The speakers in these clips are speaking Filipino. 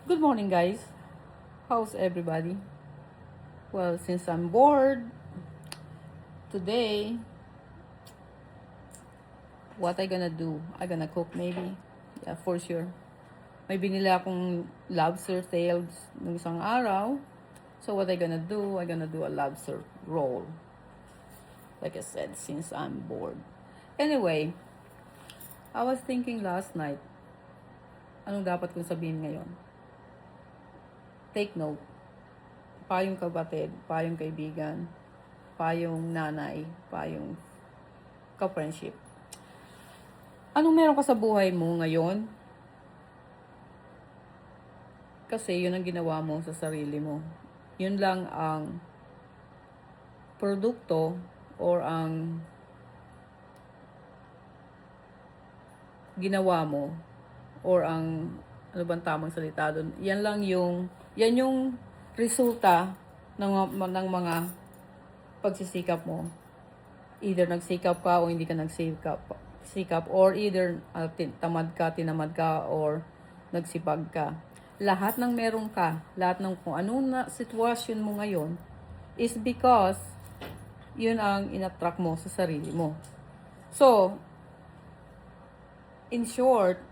Good morning, guys. How's everybody? Well, since I'm bored today, what I gonna do? I gonna cook maybe. Yeah, for sure. May binili akong lobster tails ng isang araw. So what I gonna do? I gonna do a lobster roll. Like I said, since I'm bored. Anyway, I was thinking last night, anong dapat kong sabihin ngayon? Take note. Payong kapatid, payong kaibigan, payong nanay, payong ka-friendship. Anong meron ka sa buhay mo ngayon? Kasi yun ang ginawa mo sa sarili mo. Yun lang ang produkto or ang ginawa mo or ang ano bang tamang salita doon? Yan yung resulta ng mga pagsisikap mo. Either nagsikap ka o hindi ka nagsikap or either tinamad ka or nagsipag ka. Lahat ng meron ka, lahat ng kung anong sitwasyon mo ngayon is because yun ang inattract mo sa sarili mo. So, in short,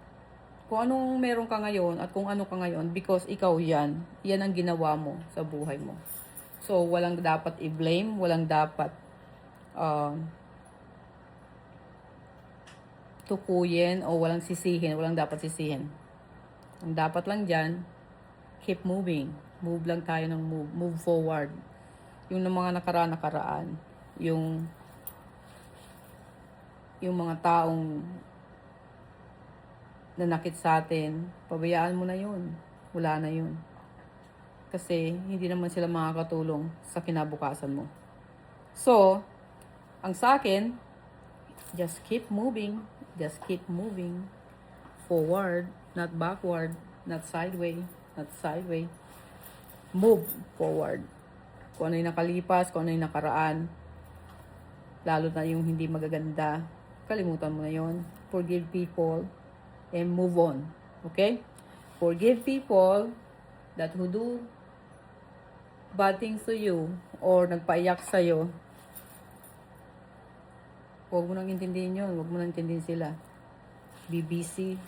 kung anong meron ka ngayon at kung ano ka ngayon, because ikaw yan ang ginawa mo sa buhay mo. So, walang dapat i-blame, walang dapat tukuyin o walang sisihin, walang dapat sisihin. Ang dapat lang dyan, keep moving. Move lang tayo ng move. Move forward. Yung mga nakaraan, yung mga taong nanakit sa atin, pabayaan mo na yun. Wala na yun. Kasi hindi naman sila makakatulong sa kinabukasan mo. So, ang sa akin, just keep moving. Just keep moving. Forward, not backward, not sideways. Move forward. Kung ano yung nakalipas, kung ano yung nakaraan, lalo na yung hindi magaganda, kalimutan mo na yun. Forgive people and move on. Okay? Forgive people that who do bad things to you or nagpaiyak sa'yo. Huwag mo nang intindihin yun. Huwag mo nang intindihin sila. Be busy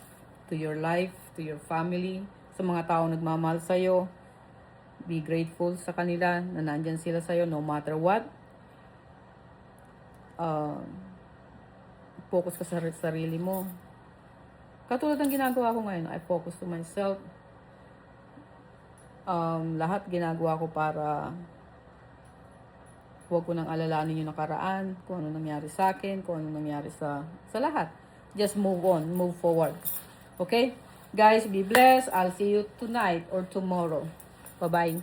to your life, to your family, sa mga taong nagmamahal sa'yo. Be grateful sa kanila na nandyan sila sa'yo no matter what. Focus ka sa sarili mo. Katulad ng ginagawa ko ngayon, I focus to myself. Lahat ginagawa ko para huwag ko nang alalahanin yung nakaraan, kung ano nangyari sa akin, kung ano nangyari sa lahat. Just move on, move forward. Okay? Guys, be blessed. I'll see you tonight or tomorrow. Bye-bye.